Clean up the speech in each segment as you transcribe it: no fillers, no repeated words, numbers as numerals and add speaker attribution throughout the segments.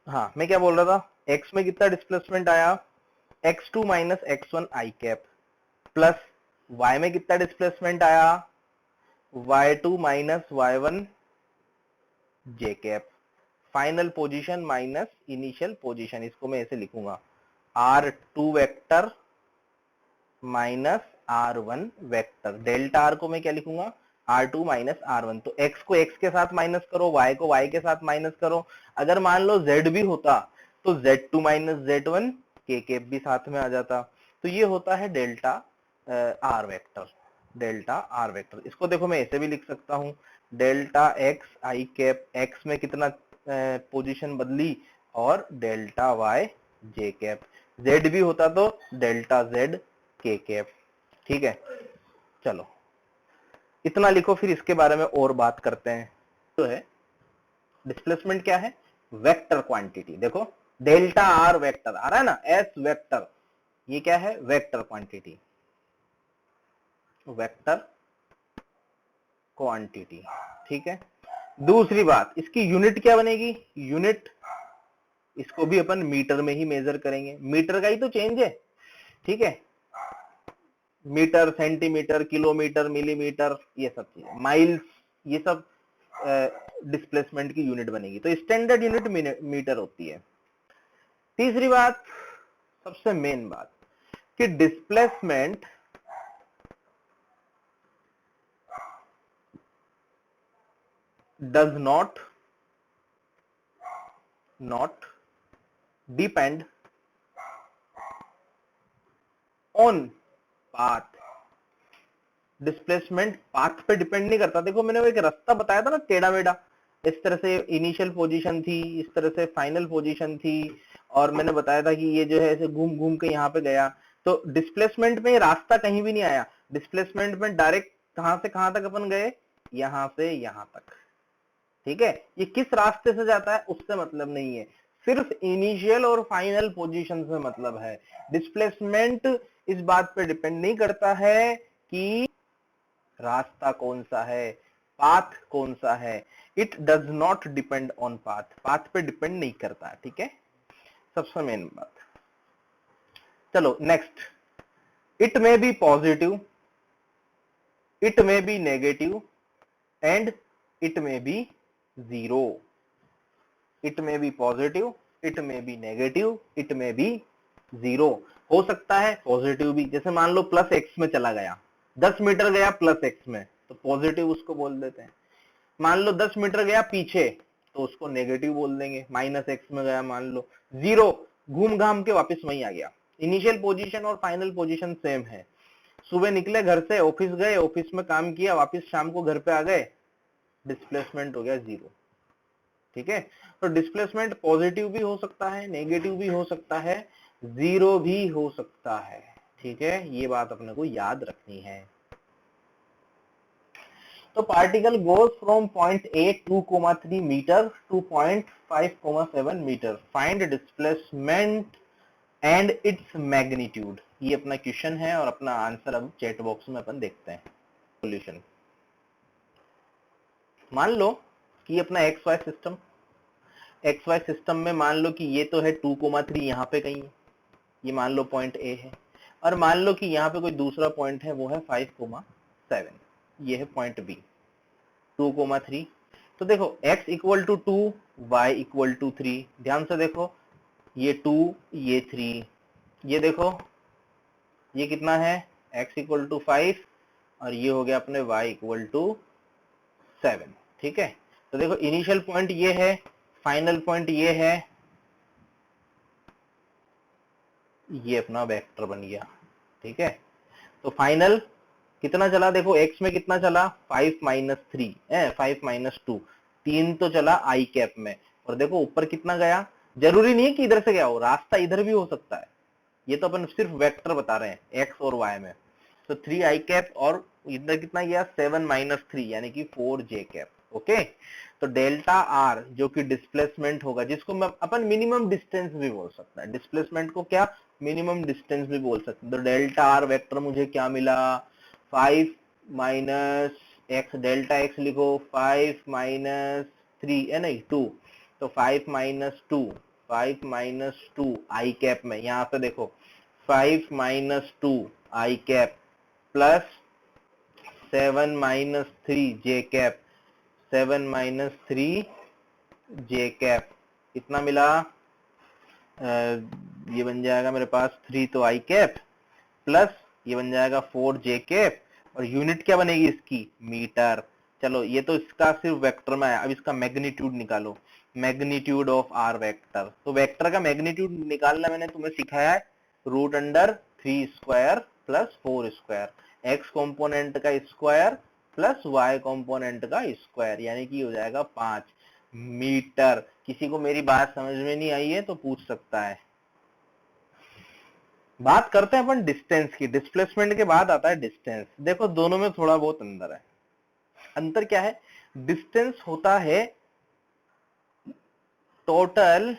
Speaker 1: हाँ मैं क्या बोल रहा था, x में कितना डिस्प्लेसमेंट आया, x2 minus x1 I cap, plus y में कितना डिस्प्लेसमेंट आया, y2 minus y1 J cap, final position minus initial position, इसको मैं ऐसे लिखूंगा r2 vector minus r1 vector, delta r को मैं क्या लिखूंगा, r2 माइनस r1। तो x को x के साथ माइनस करो, y को y के साथ माइनस करो, अगर मान लो z भी होता तो z2 माइनस z1 के कैप भी साथ में आ जाता। तो ये होता है delta r vector, delta r vector. इसको देखो मैं ऐसे भी लिख सकता हूं, डेल्टा x आई कैप, x में कितना पोजीशन बदली, और डेल्टा y जे कैप, z भी होता तो डेल्टा z के कैप। ठीक है, चलो इतना लिखो, फिर इसके बारे में और बात करते हैं। तो है डिस्प्लेसमेंट क्या है, वेक्टर क्वांटिटी। देखो डेल्टा आर वेक्टर आ रहा है ना, एस वेक्टर, ये क्या है, वेक्टर क्वांटिटी, वेक्टर क्वांटिटी। ठीक है, दूसरी बात, इसकी यूनिट क्या बनेगी, यूनिट इसको भी अपन मीटर में ही मेजर करेंगे, मीटर का ही तो चेंज है। ठीक है, मीटर, सेंटीमीटर, किलोमीटर, मिलीमीटर, ये सब चीजें, माइल्स, ये सब डिस्प्लेसमेंट की यूनिट बनेगी। तो स्टैंडर्ड यूनिट मीटर होती है। तीसरी बात, सबसे मेन बात, कि displacement does not depend on path. Displacement path पे डिपेंड नहीं करता। देखो मैंने वो एक रास्ता बताया था ना टेढ़ा मेढ़ा, इस तरह से इनिशियल पोजीशन थी, इस तरह से फाइनल पोजीशन थी, और मैंने बताया था कि ये जो है ऐसे घूम घूम के यहाँ पे गया। तो डिस्प्लेसमेंट में रास्ता कहीं भी नहीं आया, डिस्प्लेसमेंट में डायरेक्ट कहां से कहां तक अपन गए, यहां से यहां तक। ठीक है, ये किस रास्ते से जाता है उससे मतलब नहीं है, सिर्फ इनिशियल और फाइनल पोजीशन से मतलब है। डिस्प्लेसमेंट इस बात पे डिपेंड नहीं करता है कि रास्ता कौन सा है, पाथ कौन सा है। It does not depend on path, path पे डिपेंड नहीं करता। ठीक है, सबसे मेन बात। चलो next, it may be positive, it may be negative, and it may be zero. It may be positive, it may be negative, it may be zero. हो सकता है पॉजिटिव भी, जैसे मान लो प्लस एक्स में चला गया, 10 मीटर गया प्लस एक्स में, तो पॉजिटिव उसको बोल देते हैं। मान लो 10 मीटर गया पीछे, तो उसको नेगेटिव बोल देंगे। माइनस एक्स में गया मान लो, जीरो, घूम घाम के वापस वहीं आ गया। इनिशियल पोजीशन और फाइनल पोजीशन सेम है। सुबह निकले घर से, ऑफिस गए, ऑफिस में काम किया, वापस शाम को घर पे आ गए, डिस्प्लेसमेंट हो गया जीरो। ठीक है, तो डिस्प्लेसमेंट पॉजिटिव भी हो सकता है, नेगेटिव भी हो सकता है, जीरो भी हो सकता है। ठीक है, ये बात अपने को याद रखनी है। तो particle goes from point A 2,3 meter to point 5,7 meter, find displacement and its magnitude. ये अपना क्वेश्चन है और अपना आंसर अब चैट बॉक्स में अपन देखते हैं। सॉल्यूशन, मान लो कि अपना X Y system, X Y system में मान लो कि ये तो है 2,3 यहाँ पे कहीं, ये मान लो पॉइंट ए है, और मान लो कि यहाँ पे कोई दूसरा पॉइंट है, वो है 5,7, ये है पॉइंट बी 2,3। तो देखो x equal to 2, y equal to 3, ध्यान से देखो, ये 2, ये 3, ये देखो ये कितना है, x इक्वल टू 5, और ये हो गया अपने y इक्वल टू 7। ठीक है, तो देखो इनिशियल पॉइंट ये है, फाइनल पॉइंट ये है, ये अपना वेक्टर बन गया। ठीक है, तो फाइनल कितना चला, देखो x में कितना चला, 5 माइनस 3 है, 5 माइनस 2, 3 तो चला आई कैप में, और देखो ऊपर कितना गया, जरूरी नहीं है कि इधर से गया हो, रास्ता इधर भी हो सकता है, ये तो अपन सिर्फ वेक्टर बता रहे हैं x और y में। तो 3 आई कैप, और इधर कितना गया 7 माइनस 3 यानी कि 4 जे कैप। ओके, तो डेल्टा आर जो कि डिस्प्लेसमेंट होगा, जिसको अपन मिनिमम डिस्टेंस भी बोल सकता है, डिस्प्लेसमेंट को क्या मिनिमम डिस्टेंस भी बोल सकते हैं। तो डेल्टा आर वेक्टर मुझे क्या मिला, 5 माइनस एक्स, डेल्टा एक्स लिखो 5 माइनस 3 है नहीं 2, तो 5 माइनस 2 5 माइनस 2 आई कैप में, यहां से देखो 5 माइनस 2 आई कैप प्लस 7 माइनस 3 जे कैप, 7 माइनस 3 जे कैप, कितना मिला? ये बन जाएगा मेरे पास 3 तो आई कैप प्लस ये बन जाएगा 4 जे कैप, और यूनिट क्या बनेगी इसकी? मीटर। चलो ये तो इसका सिर्फ वेक्टर में है, अब इसका मैग्नीट्यूड निकालो, मैग्नीट्यूड ऑफ आर वेक्टर। तो वेक्टर का मैग्नीट्यूड निकालना मैंने तुम्हें सिखाया है, root under 3 square plus 4 square, X component का स्क्वायर प्लस वाई कॉम्पोनेंट का स्क्वायर, यानी कि हो जाएगा 5 मीटर। किसी को मेरी बात समझ में नहीं आई है तो पूछ सकता है। बात करते हैं अपन डिस्टेंस की, डिस्प्लेसमेंट के बाद आता है डिस्टेंस। देखो दोनों में थोड़ा बहुत अंतर है। अंतर क्या है? डिस्टेंस होता है total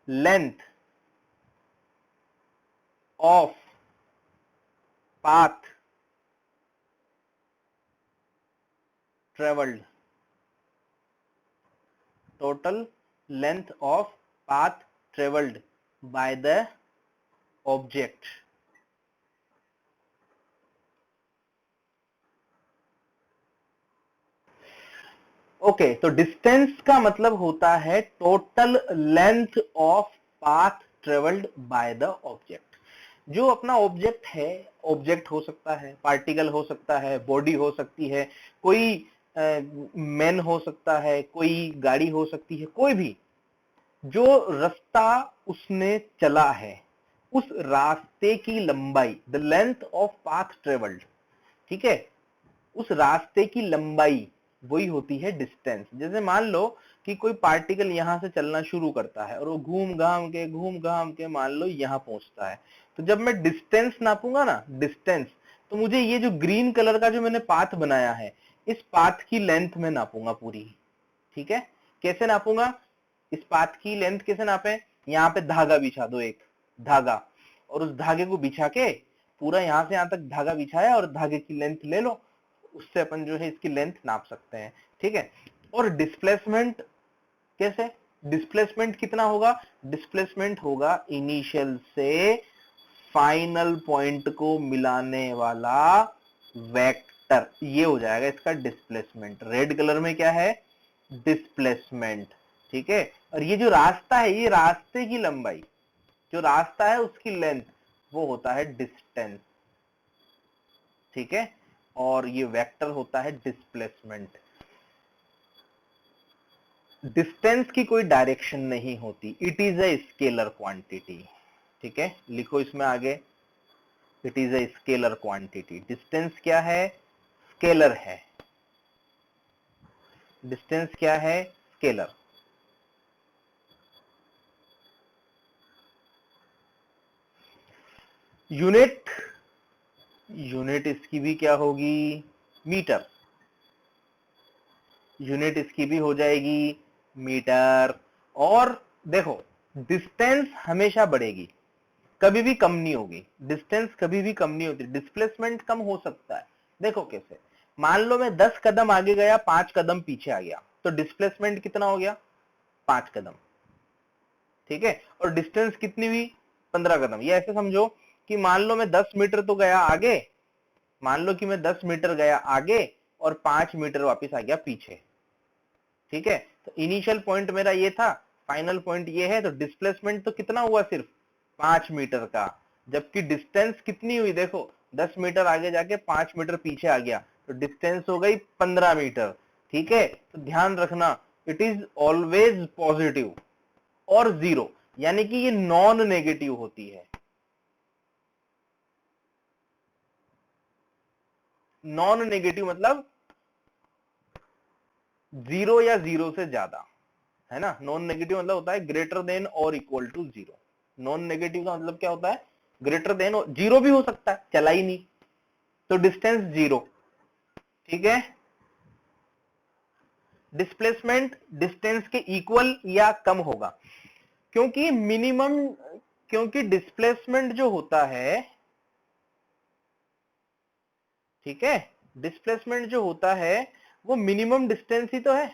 Speaker 1: length of path travelled, total length of path traveled by the object। Okay, तो डिस्टेंस का मतलब होता है total length of path travelled by the object. जो अपना ऑब्जेक्ट है, ऑब्जेक्ट हो सकता है, पार्टिकल हो सकता है, बॉडी हो सकती है, कोई मैन हो सकता है, कोई गाड़ी हो सकती है, कोई भी जो रास्ता उसने चला है उस रास्ते की लंबाई, the length of path travelled, ठीक है, उस रास्ते की लंबाई वही होती है डिस्टेंस। जैसे मान लो कि कोई पार्टिकल यहां से चलना शुरू करता है और वो घूम घाम के मान लो यहां पहुंचता है, तो जब मैं डिस्टेंस नापूंगा ना, डिस्टेंस, तो मुझे ये जो ग्रीन कलर का जो मैंने पाथ बनाया है, इस पाथ की लेंथ में नापूंगा पूरी। ठीक है, कैसे नापूंगा? इस पाथ की लेंथ कैसे नापे? यहाँ पे धागा बिछा दो, एक धागा, और उस धागे को बिछा के पूरा यहां से यहां तक धागा बिछाया और धागे की लेंथ ले लो, उससे अपन जो है इसकी लेंथ नाप सकते हैं। ठीक है, और डिस्प्लेसमेंट कैसे? डिस्प्लेसमेंट कितना होगा? डिस्प्लेसमेंट होगा इनिशियल से फाइनल पॉइंट को मिलाने वाला वेक्टर, ये हो जाएगा इसका डिस्प्लेसमेंट। रेड कलर में क्या है? डिस्प्लेसमेंट। ठीक है, और ये जो रास्ता है, ये रास्ते की लंबाई, जो रास्ता है उसकी लेंथ, वो होता है डिस्टेंस। ठीक है, और ये वेक्टर होता है डिस्प्लेसमेंट। डिस्टेंस की कोई डायरेक्शन नहीं होती, it is a scalar quantity. ठीक है, लिखो इसमें आगे, it is a scalar quantity. Distance क्या है? स्केलर है। डिस्टेंस क्या है? स्केलर। यूनिट, यूनिट इसकी भी क्या होगी? मीटर। यूनिट इसकी भी हो जाएगी मीटर। और देखो, डिस्टेंस हमेशा बढ़ेगी, कभी भी कम नहीं होगी। डिस्टेंस कभी भी कम नहीं होती, डिस्प्लेसमेंट कम हो सकता है। देखो कैसे, मान लो मैं 10 कदम आगे गया, 5 कदम पीछे आ गया, तो डिस्प्लेसमेंट कितना हो गया? 5 कदम। ठीक है, और डिस्टेंस कितनी हुई? 15 कदम। ये ऐसे समझो कि मान लो मैं 10 मीटर तो गया आगे, मान लो कि मैं 10 मीटर गया आगे और 5 मीटर वापस आ गया पीछे। ठीक है, तो इनिशियल पॉइंट मेरा ये था, फाइनल पॉइंट ये है, तो डिस्प्लेसमेंट तो कितना हुआ? सिर्फ 5 मीटर का। जबकि डिस्टेंस कितनी हुई? देखो 10 मीटर आगे जाके 5 मीटर पीछे आ गया, तो डिस्टेंस हो गई 15 मीटर। ठीक है, तो ध्यान रखना, इट इज ऑलवेज पॉजिटिव और जीरो, यानी कि ये नॉन नेगेटिव होती है। नॉन नेगेटिव मतलब जीरो या जीरो से ज्यादा, है ना। नॉन नेगेटिव मतलब होता है ग्रेटर देन और equal to zero. Non negative का मतलब क्या होता है? ग्रेटर देन, जीरो भी हो सकता है, चला ही नहीं, तो डिस्टेंस जीरो। ठीक है, डिस्प्लेसमेंट डिस्टेंस के इक्वल या कम होगा, क्योंकि मिनिमम, क्योंकि डिस्प्लेसमेंट जो होता है, ठीक है, डिस्प्लेसमेंट जो होता है वो मिनिमम डिस्टेंस ही तो है।